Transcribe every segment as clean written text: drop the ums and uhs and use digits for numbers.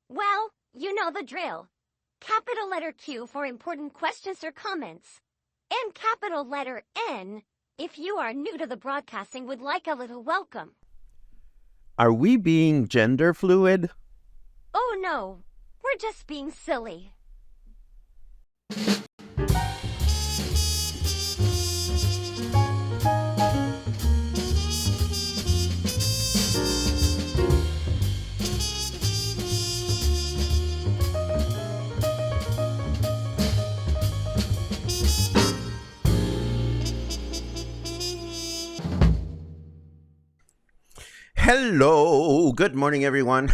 Well, you know the drill. Capital letter Q for important questions or comments. And capital letter N if you are new to the broadcasting would like a little welcome. Are we being gender fluid? Oh no, we're just being silly. Hello, good morning, everyone.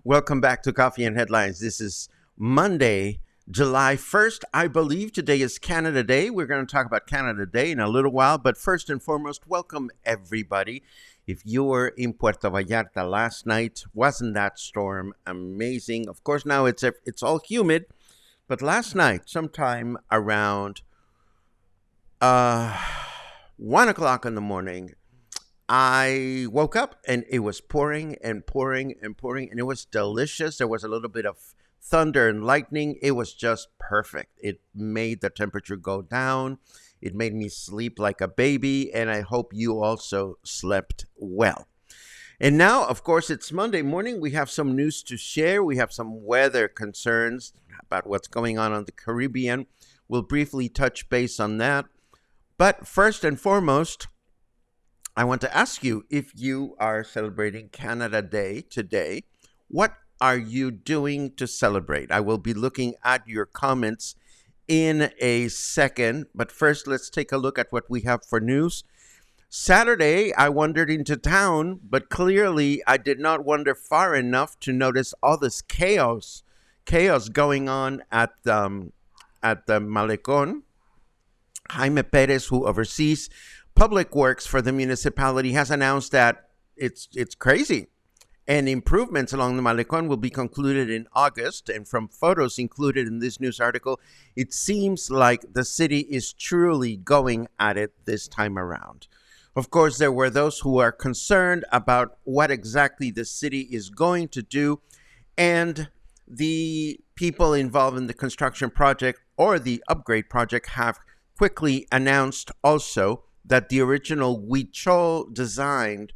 Welcome back to Coffee and Headlines. This is Monday, July 1st. I believe today is Canada Day. We're going to talk about Canada Day in a little while, but first and foremost, welcome everybody. If you were in Puerto Vallarta last night, wasn't that storm amazing? Of course, now it's all humid, but last night, sometime around 1 o'clock in the morning, I woke up and it was pouring and pouring and pouring, and it was delicious. There was a little bit of thunder and lightning. It was just perfect. It made the temperature go down. It made me sleep like a baby, and I hope you also slept well. And now, of course, it's Monday morning. We have some news to share. We have some weather concerns about what's going on the Caribbean. We'll briefly touch base on that. But first and foremost, I want to ask you, if you are celebrating Canada Day today, what are you doing to celebrate? I will be looking at your comments in a second, but first let's take a look at what we have for news. Saturday, I wandered into town, but clearly I did not wander far enough to notice all this chaos going on at the Malecón. Jaime Pérez, who oversees Public Works for the municipality, has announced that it's crazy, and improvements along the Malecón will be concluded in August. And from photos included in this news article, it seems like the city is truly going at it this time around. Of course, there were those who are concerned about what exactly the city is going to do, and the people involved in the construction project or the upgrade project have quickly announced also that the original huichol designed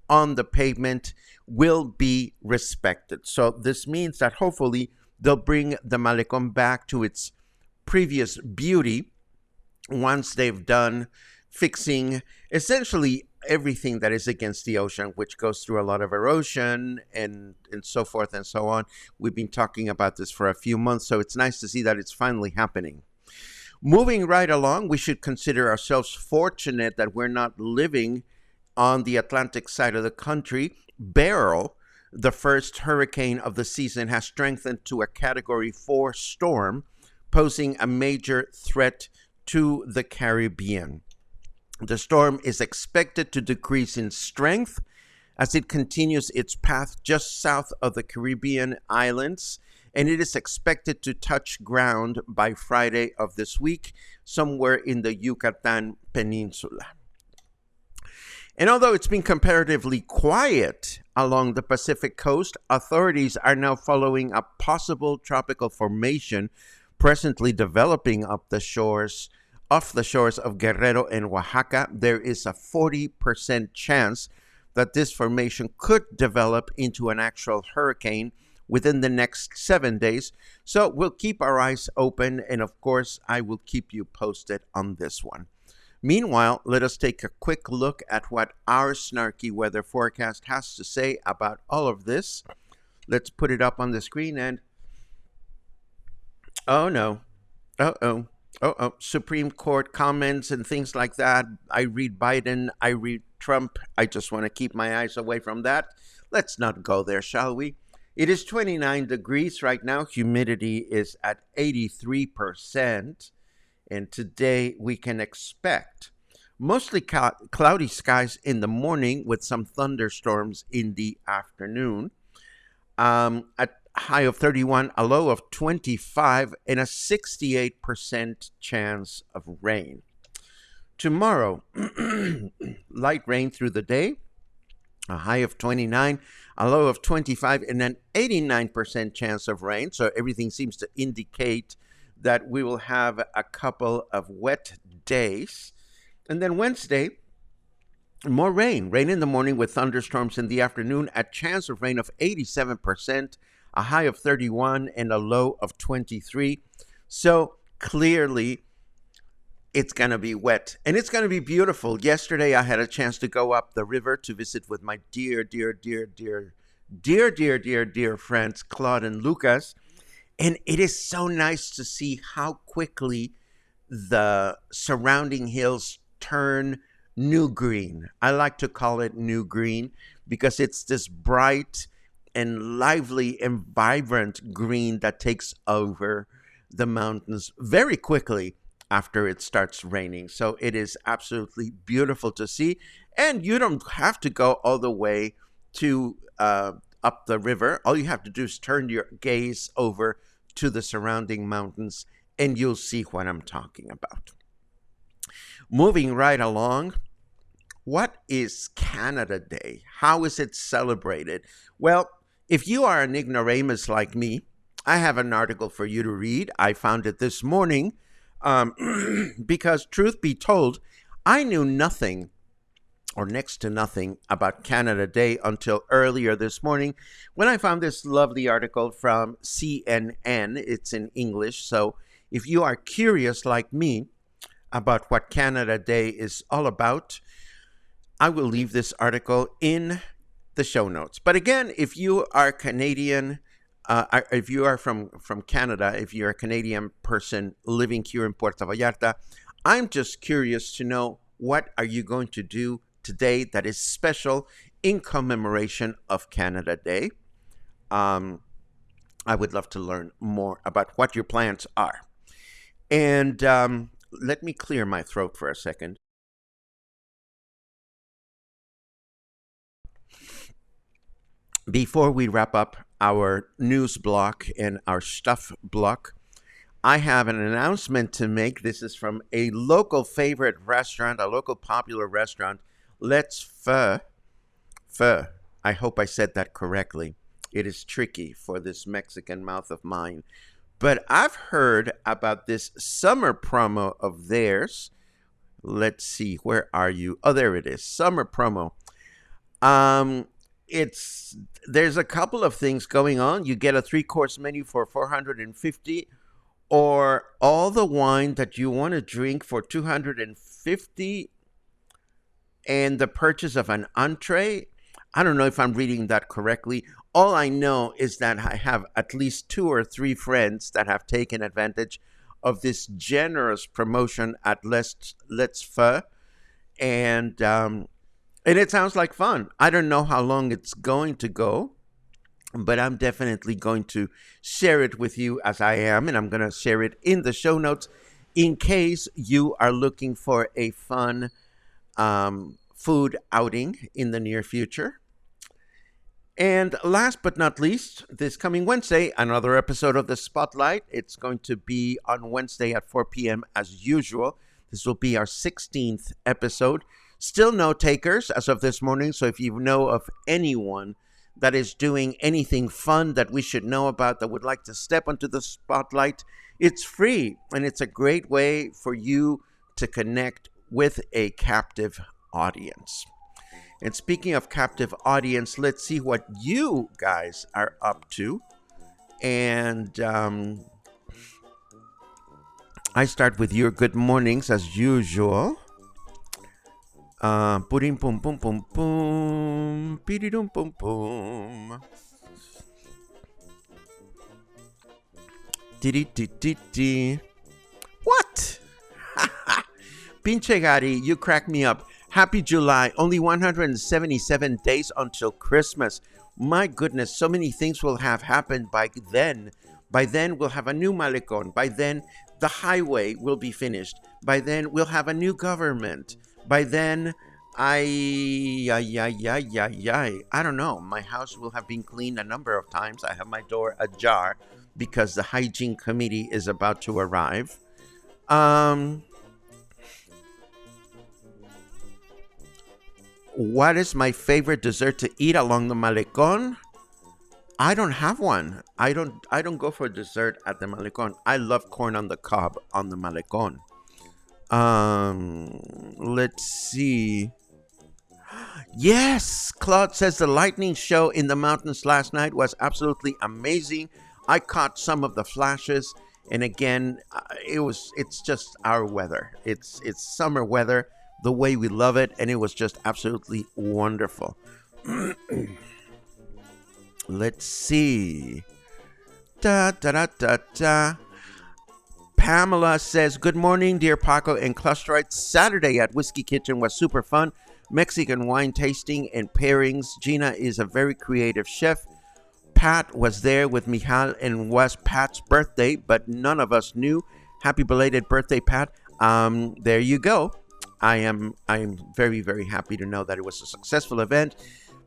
on the pavement will be respected. So this means that hopefully they'll bring the Malecón back to its previous beauty once they've done fixing essentially everything that is against the ocean, which goes through a lot of erosion and so forth and so on. We've been talking about this for a few months, so it's nice to see that it's finally happening. Moving right along, we should consider ourselves fortunate that we're not living on the Atlantic side of the country. Beryl, the first hurricane of the season, has strengthened to a Category 4 storm, posing a major threat to the Caribbean. The storm is expected to decrease in strength as it continues its path just south of the Caribbean islands, and it is expected to touch ground by Friday of this week, somewhere in the Yucatan Peninsula. And although it's been comparatively quiet along the Pacific coast, authorities are now following a possible tropical formation presently developing up the shores off the shores of Guerrero and Oaxaca, there is a 40% chance that this formation could develop into an actual hurricane within the next 7 days. So we'll keep our eyes open, and of course, I will keep you posted on this one. Meanwhile, let us take a quick look at what our snarky weather forecast has to say about all of this. Let's put it up on the screen and... oh no. Uh-oh. Oh, Supreme Court comments and things like that. I read Biden, I read Trump. I just want to keep my eyes away from that. Let's not go there, shall we? It is 29 degrees right now. Humidity is at 83%. And today we can expect mostly cloudy skies in the morning with some thunderstorms in the afternoon. At high of 31, a low of 25, and a 68% chance of rain. Tomorrow, light rain through the day, a high of 29, a low of 25, and an 89% chance of rain. So everything seems to indicate that we will have a couple of wet days. And then Wednesday, more rain. Rain in the morning with thunderstorms in the afternoon, a chance of rain of 87%, a high of 31 and a low of 23. So clearly it's going to be wet and it's going to be beautiful. Yesterday I had a chance to go up the river to visit with my dear friends Claude and Lucas. And it is so nice to see how quickly the surrounding hills turn new green. I like to call it new green because it's this bright and lively and vibrant green that takes over the mountains very quickly after it starts raining. So it is absolutely beautiful to see. And you don't have to go all the way to up the river. All you have to do is turn your gaze over to the surrounding mountains and you'll see what I'm talking about. Moving right along, what is Canada Day? How is it celebrated? Well, if you are an ignoramus like me, I have an article for you to read. I found it this morning because, truth be told, I knew nothing or next to nothing about Canada Day until earlier this morning when I found this lovely article from CNN. It's in English, so if you are curious like me about what Canada Day is all about, I will leave this article in the show notes. But again, if you are Canadian, if you are from Canada, if you're a Canadian person living here in Puerto Vallarta, I'm just curious to know, what are you going to do today that is special in commemoration of Canada Day? I would love to learn more about what your plans are. And let me clear my throat for a second. Before we wrap up our news block and our stuff block, I have an announcement to make. This is from a local favorite restaurant, a local popular restaurant, Let's Pho. I hope I said that correctly. It is tricky for this Mexican mouth of mine. But I've heard about this summer promo of theirs. Let's see, where are you? Oh, there it is. Summer promo. There's a couple of things going on. You get a 3-course menu for $450, or all the wine that you want to drink for $250, and the purchase of an entree. I don't know if I'm reading that correctly. All I know is that I have at least 2 or 3 friends that have taken advantage of this generous promotion at Let's Pho, and it sounds like fun. I don't know how long it's going to go, but I'm definitely going to share it with you as I am, and I'm going to share it in the show notes in case you are looking for a fun food outing in the near future. And last but not least, this coming Wednesday, another episode of The Spotlight. It's going to be on Wednesday at 4 p.m. as usual. This will be our 16th episode. Still no takers as of this morning, so if you know of anyone that is doing anything fun that we should know about, that would like to step onto the spotlight, it's free, and it's a great way for you to connect with a captive audience. And speaking of captive audience, let's see what you guys are up to. And I start with your good mornings as usual. Purim pum pum pum pum, piridum pum pum. Di. What? Pinche Gary, you crack me up. Happy July. Only 177 days until Christmas. My goodness, so many things will have happened by then. By then, we'll have a new Malecón. By then, the highway will be finished. By then, we'll have a new government. By then, I don't know. My house will have been cleaned a number of times. I have my door ajar because the hygiene committee is about to arrive. What is my favorite dessert to eat along the Malecón? I don't have one. I don't go for dessert at the Malecón. I love corn on the cob on the Malecón. Let's see. Yes, Claude says the lightning show in the mountains last night was absolutely amazing. I caught some of the flashes, and again, it's just our weather. It's summer weather, the way we love it, and it was just absolutely wonderful. Let's see. Pamela says, good morning, dear Paco and Clusterites. Saturday at Whiskey Kitchen was super fun. Mexican wine tasting and pairings. Gina is a very creative chef. Pat was there with Michal and was Pat's birthday, but none of us knew. Happy belated birthday, Pat. There you go. I am very, very happy to know that it was a successful event.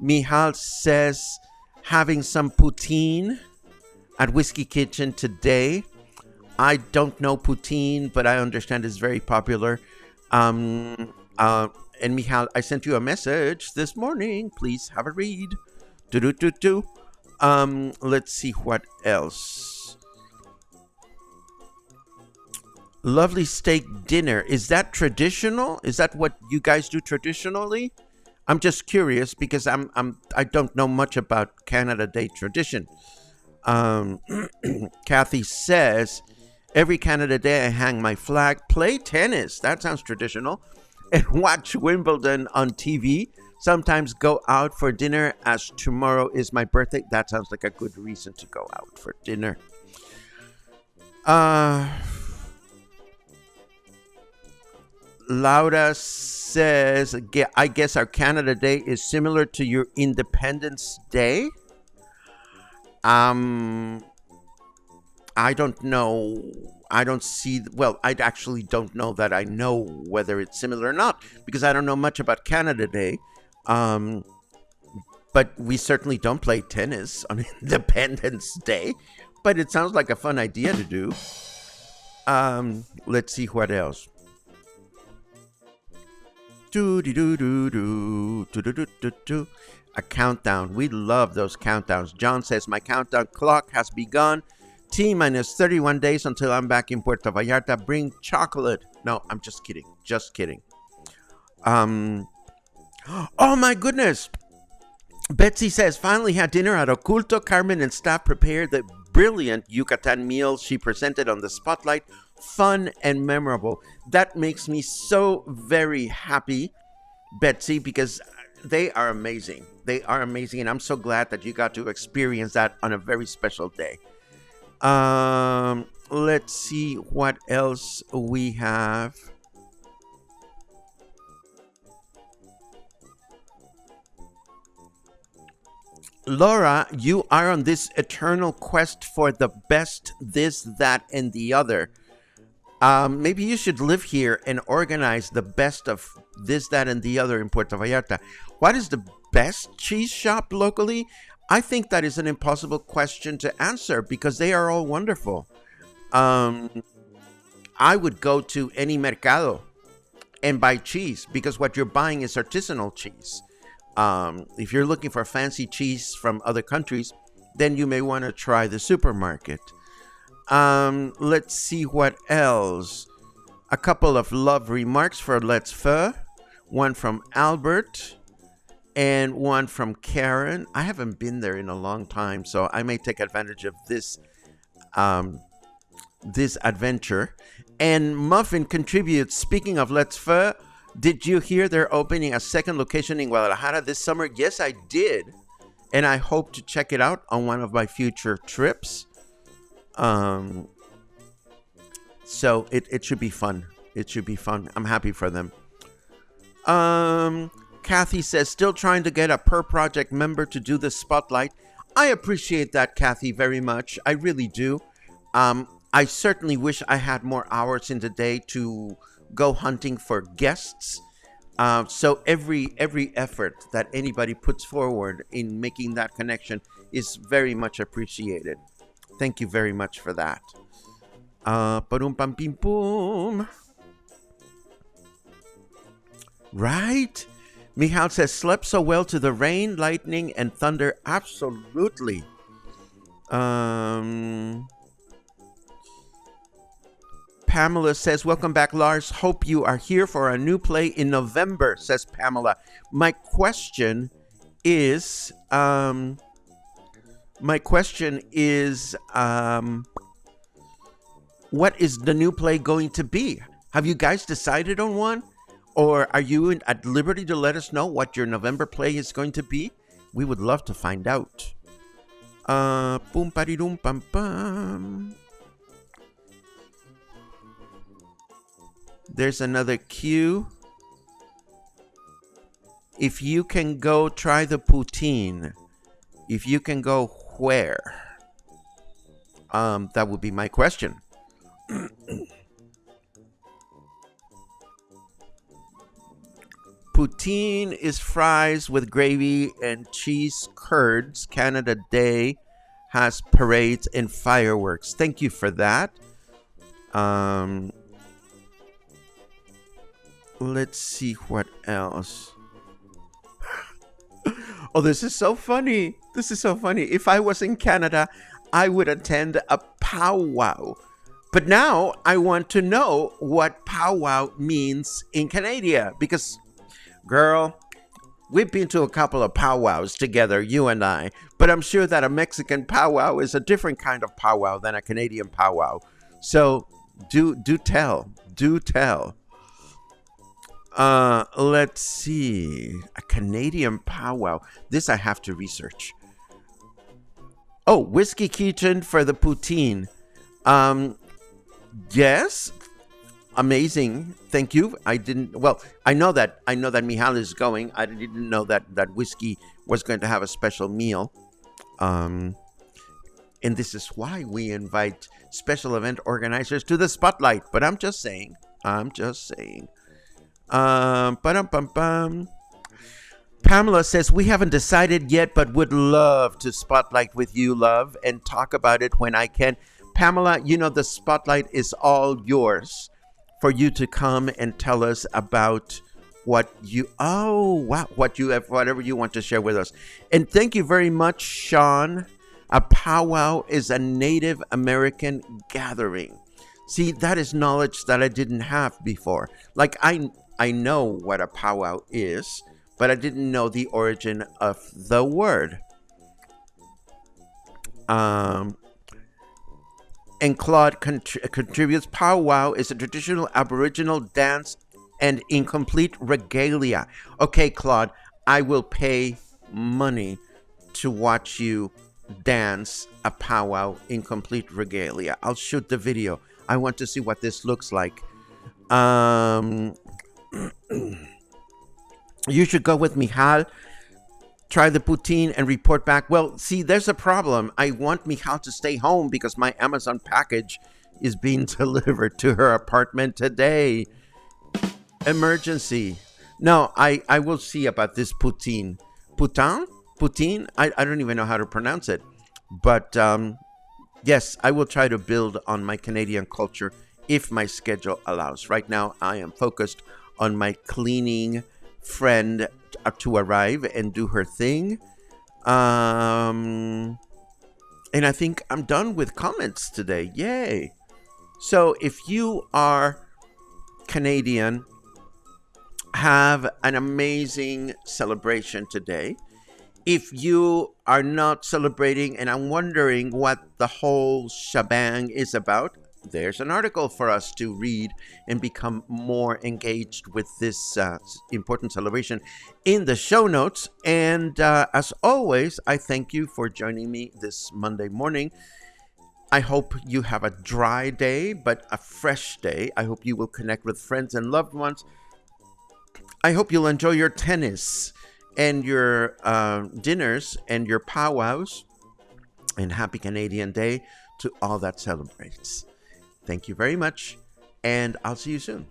Michal says, having some poutine at Whiskey Kitchen today. I don't know poutine, but I understand it's very popular. And Michal, I sent you a message this morning. Please have a read. Let's see what else. Lovely steak dinner. Is that traditional? Is that what you guys do traditionally? I'm just curious because I don't know much about Canada Day tradition. Kathy says, every Canada Day I hang my flag, play tennis. That sounds traditional. And watch Wimbledon on TV. Sometimes go out for dinner as tomorrow is my birthday. That sounds like a good reason to go out for dinner. Laura says, I guess our Canada Day is similar to your Independence Day. I don't know. I actually don't know that I know whether it's similar or not because I don't know much about Canada Day. But we certainly don't play tennis on Independence Day. But it sounds like a fun idea to do. Let's see what else. A countdown. We love those countdowns. John says, my countdown clock has begun. T-minus 31 days until I'm back in Puerto Vallarta. Bring chocolate. No, I'm just kidding. Just kidding. Oh my goodness. Betsy says, finally had dinner at Oculto. Carmen and staff prepared the brilliant Yucatan meal she presented on the spotlight. Fun and memorable. That makes me so very happy, Betsy, because they are amazing. They are amazing, and I'm so glad that you got to experience that on a very special day. Let's see what else we have. Laura, you are on this eternal quest for the best, this, that, and the other. Maybe you should live here and organize the best of this, that, and the other in Puerto Vallarta. What is the best cheese shop locally? I think that is an impossible question to answer because they are all wonderful. I would go to any mercado and buy cheese because what you're buying is artisanal cheese. If you're looking for fancy cheese from other countries, then you may want to try the supermarket. Let's see what else. A couple of love remarks for Let's Fur. One from Albert and one from Karen. I haven't been there in a long time, so I may take advantage of this this adventure. And Muffin contributes, speaking of Let's Fur, did you hear they're opening a second location in Guadalajara this summer? Yes, I did. And I hope to check it out on one of my future trips. So it should be fun. It should be fun. I'm happy for them. Kathy says, still trying to get a per project member to do the spotlight. I appreciate that, Kathy, very much. I really do. I certainly wish I had more hours in the day to go hunting for guests. So every effort that anybody puts forward in making that connection is very much appreciated. Thank you very much for that. Parum pam pim pum. Right? Michal says, slept so well to the rain, lightning, and thunder. Absolutely. Pamela says, welcome back, Lars. Hope you are here for a new play in November, says Pamela. My question is, what is the new play going to be? Have you guys decided on one? Or are you at liberty to let us know what your November play is going to be? We would love to find out. Boom, pa-di-doom, pam, pam. There's another cue. If you can go, try the poutine. If you can go, where? That would be my question. Poutine is fries with gravy and cheese curds. Canada Day has parades and fireworks. Thank you for that. Let's see what else. Oh, this is so funny. This is so funny. If I was in Canada, I would attend a powwow. But now I want to know what powwow means in Canada, because, girl, we've been to a couple of powwows together, you and I, but I'm sure that a Mexican powwow is a different kind of powwow than a Canadian powwow. So do tell. Let's see. A Canadian powwow. This I have to research. Oh, Whiskey Kitchen for the poutine. Yes. Amazing. Thank you. I know that Michal is going. I didn't know that Whiskey was going to have a special meal. And this is why we invite special event organizers to the spotlight. But I'm just saying. Pamela says, we haven't decided yet, but would love to spotlight with you, love, and talk about it when I can. Pamela, you know the spotlight is all yours for you to come and tell us about whatever you want to share with us. And thank you very much, Sean. A powwow is a Native American gathering. See, that is knowledge that I didn't have before. Like, I know what a powwow is, but I didn't know the origin of the word. And Claude contributes, powwow is a traditional Aboriginal dance and incomplete regalia. Okay, Claude, I will pay money to watch you dance a powwow in complete regalia. I'll shoot the video. I want to see what this looks like. You should go with Michal, try the poutine, and report back. Well, see, there's a problem. I want Michal to stay home because my Amazon package is being delivered to her apartment today. Emergency. No, I will see about this poutine. Poutine? I don't even know how to pronounce it. But yes, I will try to build on my Canadian culture if my schedule allows. Right now, I am focused on my cleaning friend to arrive and do her thing. And I think I'm done with comments today. Yay. So if you are Canadian, have an amazing celebration today. If you are not celebrating and I'm wondering what the whole shebang is about, there's an article for us to read and become more engaged with this important celebration in the show notes. And as always, I thank you for joining me this Monday morning. I hope you have a dry day, but a fresh day. I hope you will connect with friends and loved ones. I hope you'll enjoy your tennis and your dinners and your powwows. And happy Canadian Day to all that celebrates. Thank you very much, and I'll see you soon.